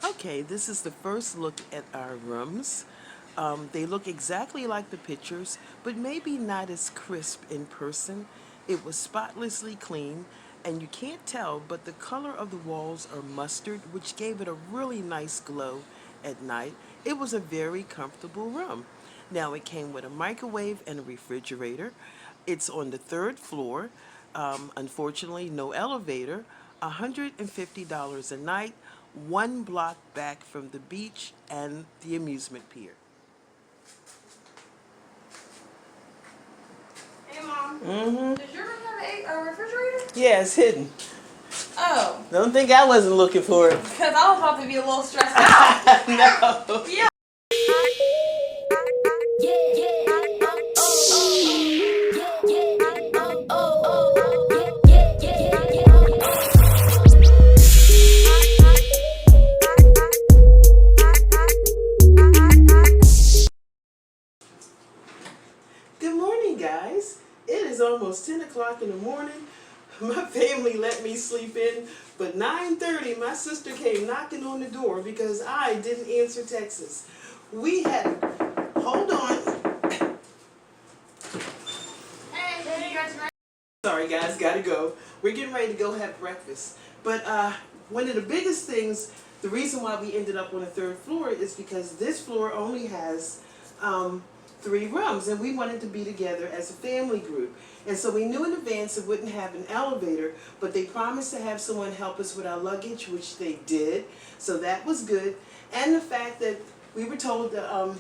Okay, this is the first look at our rooms. They look exactly like the pictures, but maybe not as crisp in person. It was spotlessly clean, and you can't tell, but the color of the walls are mustard, which gave it a really nice glow at night. It was a very comfortable room. Now, it came with a microwave and a refrigerator. It's on the third floor. Unfortunately, no elevator. $150 a night, one block back from the beach and the amusement pier. Hey, Mom. Mm-hmm. Does your room have a refrigerator? Yeah, it's hidden. Oh. Don't think I wasn't looking for it. Because I was about to be a little stressed out. No. Yeah. Good morning, guys. It is almost 10 o'clock in the morning. My family let me sleep in, but 9:30, my sister came knocking on the door because I didn't answer texts. We had, hold on. Hey, you guys ready? Sorry, guys, gotta go. We're getting ready to go have breakfast. But one of the biggest things, the reason why we ended up on the third floor is because this floor only has 3 rooms, and we wanted to be together as a family group. And so we knew in advance it wouldn't have an elevator, but they promised to have someone help us with our luggage, which they did. So that was good. And the fact that we were told the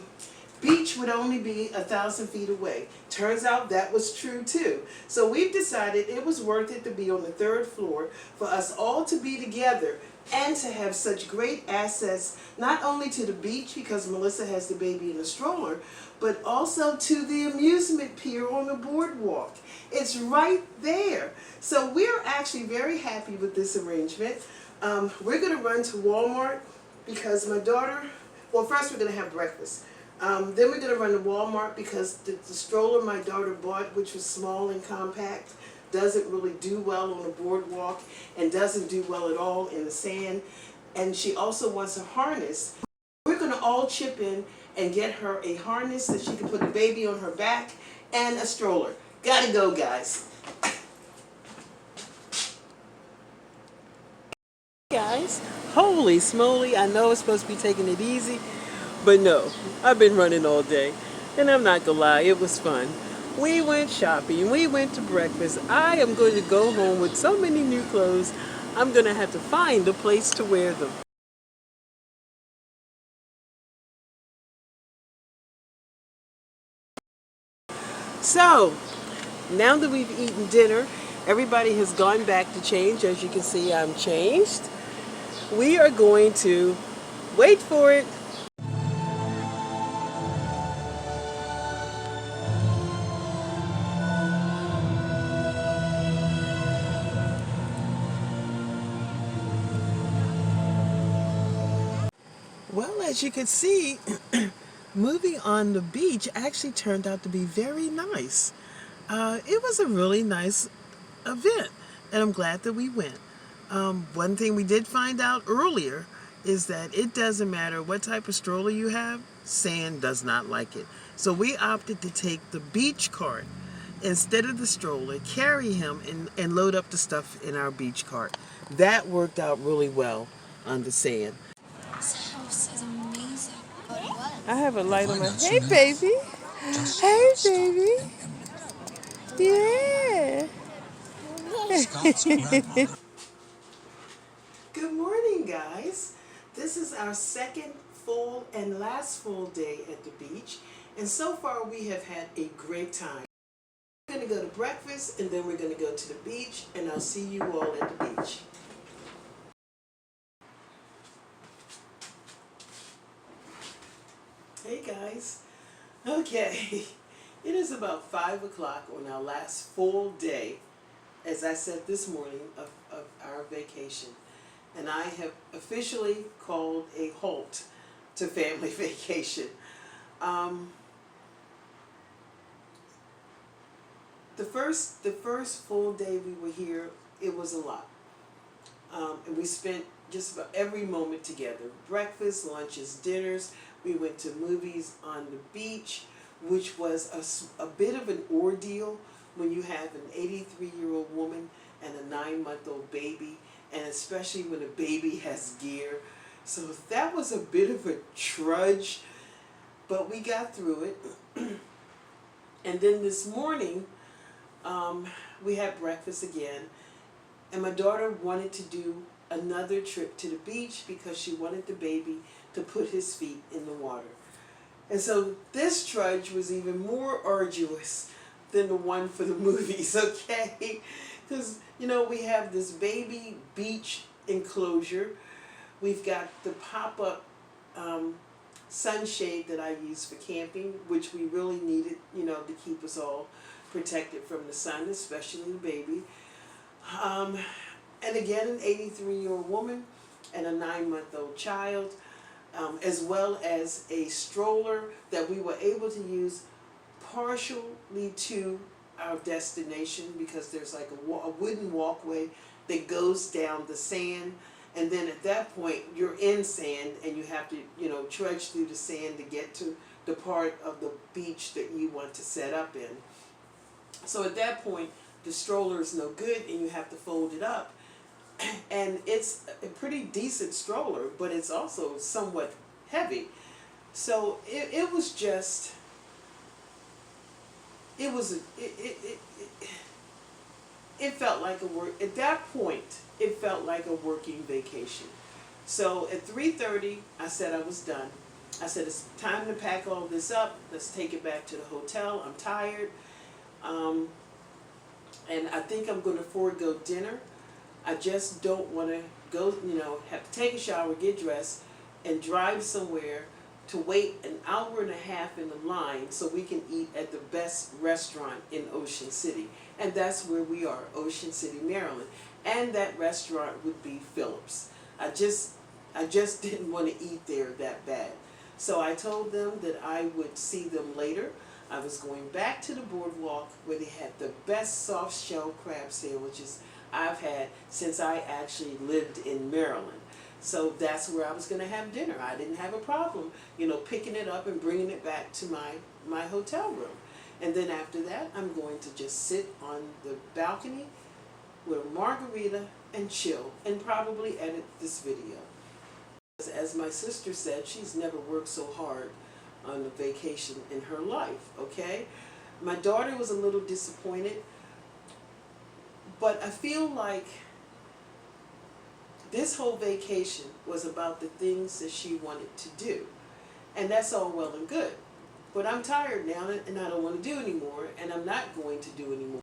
beach would only be 1,000 feet away. Turns out that was true too. So we've decided it was worth it to be on the third floor, for us all to be together and to have such great access, not only to the beach because Melissa has the baby in a stroller, but also to the amusement pier on the boardwalk. It's right there. So we're actually very happy with this arrangement. We're going to run to Walmart because my daughter, well, first we're going to have breakfast. Then we're going to run to Walmart because the stroller my daughter bought, which was small and compact, doesn't really do well on the boardwalk and doesn't do well at all in the sand. And she also wants a harness. We're going to all chip in and get her a harness that she can put the baby on her back and a stroller. Gotta go, guys. Guys, holy smoly, I know it's supposed to be taking it easy, but no, I've been running all day, and I'm not gonna lie, it was fun. We went shopping, we went to breakfast. I am going to go home with so many new clothes, I'm gonna have to find a place to wear them. So, now that we've eaten dinner, everybody has gone back to change. As you can see, I'm changed. We are going to wait for it. Well, as you can see, moving on the beach actually turned out to be very nice. It was a really nice event, and I'm glad that we went. One thing we did find out earlier is that it doesn't matter what type of stroller you have, sand does not like it. So we opted to take the beach cart instead of the stroller, carry him, and load up the stuff in our beach cart. That worked out really well on the sand. This house is amazing. I have a light on my. Hey, baby. Hey, baby. Yeah. Good morning, guys. This is our second full and last full day at the beach, and so far we have had a great time. We're going to go to breakfast, and then we're going to go to the beach, and I'll see you all at the beach. Hey, guys. Okay, it is about 5 o'clock on our last full day, as I said this morning, of our vacation. And I have officially called a halt to family vacation. The first full day we were here, it was a lot. And we spent just about every moment together. Breakfast, lunches, dinners. We went to movies on the beach, which was a bit of an ordeal when you have an 83-year-old woman and a 9-month-old baby, and especially when a baby has gear. So that was a bit of a trudge, but we got through it. And then this morning, we had breakfast again, and my daughter wanted to do another trip to the beach because she wanted the baby to put his feet in the water. And so this trudge was even more arduous than the one for the movies, okay? Because, you know, we have this baby beach enclosure. We've got the pop-up sunshade that I use for camping, which we really needed, you know, to keep us all protected from the sun, especially the baby. And again, an 83-year-old woman and a 9-month-old child, as well as a stroller that we were able to use partially to our destination, because there's like a wooden walkway that goes down the sand, and then at that point you're in sand and you have to, you know, trudge through the sand to get to the part of the beach that you want to set up in. So at that point the stroller is no good and you have to fold it up. And it's a pretty decent stroller, but it's also somewhat heavy. So it was just, it felt like a work, at that point, it felt like a working vacation. So at 3:30, I said I was done. I said, it's time to pack all this up. Let's take it back to the hotel. I'm tired. And I think I'm going to forego dinner. I just don't want to go, you know, have to take a shower, get dressed, and drive somewhere to wait an hour and a half in the line so we can eat at the best restaurant in Ocean City. And that's where we are, Ocean City, Maryland. And that restaurant would be Phillips. I just didn't want to eat there that bad. So I told them that I would see them later. I was going back to the boardwalk where they had the best soft shell crab sandwiches I've had since I actually lived in Maryland. So that's where I was going to have dinner. I didn't have a problem, you know, picking it up and bringing it back to my hotel room. And then after that, I'm going to just sit on the balcony with a margarita and chill and probably edit this video. As my sister said, she's never worked so hard on a vacation in her life, okay? My daughter was a little disappointed, but I feel like this whole vacation was about the things that she wanted to do. And that's all well and good. But I'm tired now and I don't want to do anymore, and I'm not going to do anymore.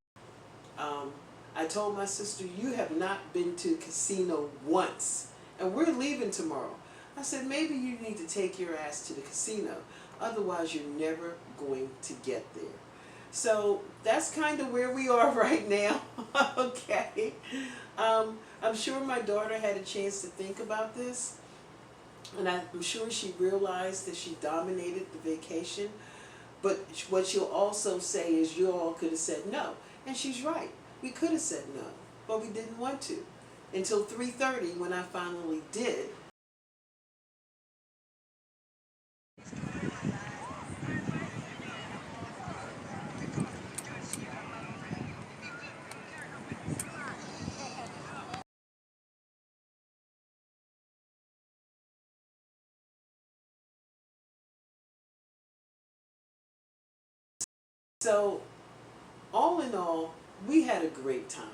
I told my sister, you have not been to a casino once, and we're leaving tomorrow. I said, maybe you need to take your ass to the casino. Otherwise, you're never going to get there. So that's kind of where we are right now, okay? I'm sure my daughter had a chance to think about this, and I'm sure she realized that she dominated the vacation. But what she'll also say is, you all could have said no. And she's right. We could have said no, but we didn't want to. Until 3:30 when I finally did. So, all in all, we had a great time.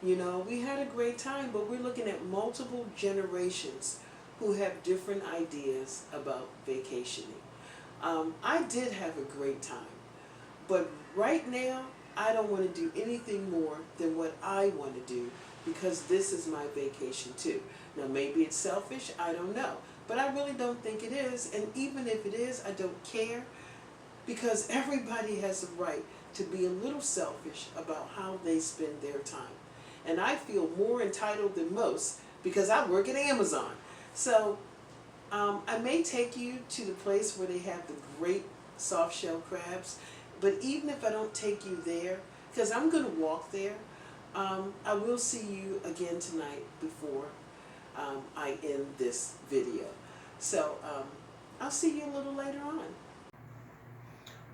You know, we had a great time, but we're looking at multiple generations who have different ideas about vacationing. I did have a great time, but right now, I don't want to do anything more than what I want to do, because this is my vacation too. Now, maybe it's selfish, I don't know, but I really don't think it is, and even if it is, I don't care. Because everybody has the right to be a little selfish about how they spend their time. And I feel more entitled than most because I work at Amazon. So I may take you to the place where they have the great soft shell crabs, but even if I don't take you there, because I'm going to walk there, I will see you again tonight before I end this video. So I'll see you a little later on.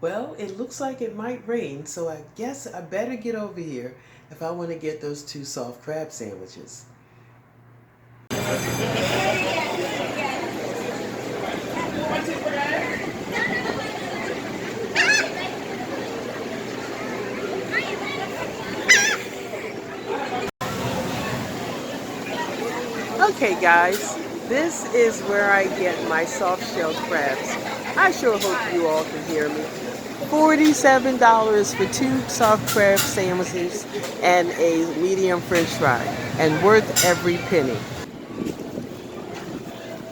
Well, it looks like it might rain, so I guess I better get over here if I want to get those 2 soft crab sandwiches. Okay guys, this is where I get my soft-shelled crabs. I sure hope you all can hear me. $47 for 2 soft crab sandwiches and a medium french fry, and worth every penny.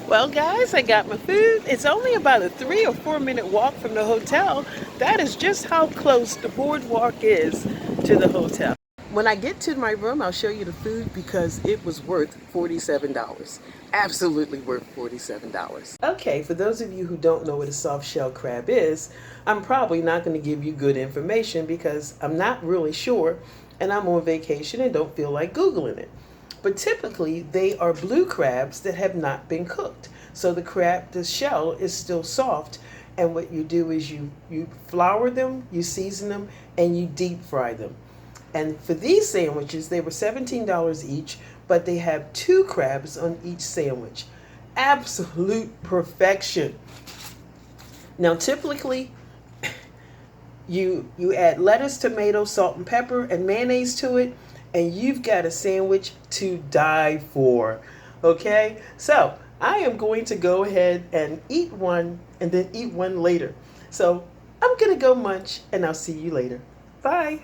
Well guys, I got my food. It's only about a 3 or 4 minute walk from the hotel. That is just how close the boardwalk is to the hotel. When I get to my room, I'll show you the food because it was worth $47. Absolutely worth $47. Okay, for those of you who don't know what a soft shell crab is, I'm probably not going to give you good information because I'm not really sure and I'm on vacation and don't feel like Googling it. But typically, they are blue crabs that have not been cooked. So the shell is still soft, and what you do is you flour them, you season them, and you deep fry them. And for these sandwiches, they were $17 each, but they have 2 crabs on each sandwich. Absolute perfection. Now, typically, you add lettuce, tomato, salt, and pepper, and mayonnaise to it, and you've got a sandwich to die for. Okay? So, I am going to go ahead and eat one, and then eat one later. So, I'm going to go munch, and I'll see you later. Bye.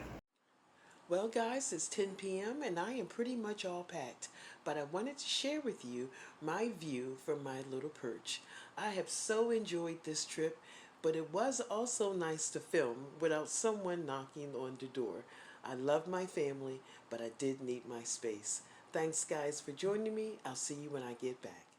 Well guys, it's 10 p.m. and I am pretty much all packed, but I wanted to share with you my view from my little perch. I have so enjoyed this trip, but it was also nice to film without someone knocking on the door. I love my family, but I did need my space. Thanks guys for joining me. I'll see you when I get back.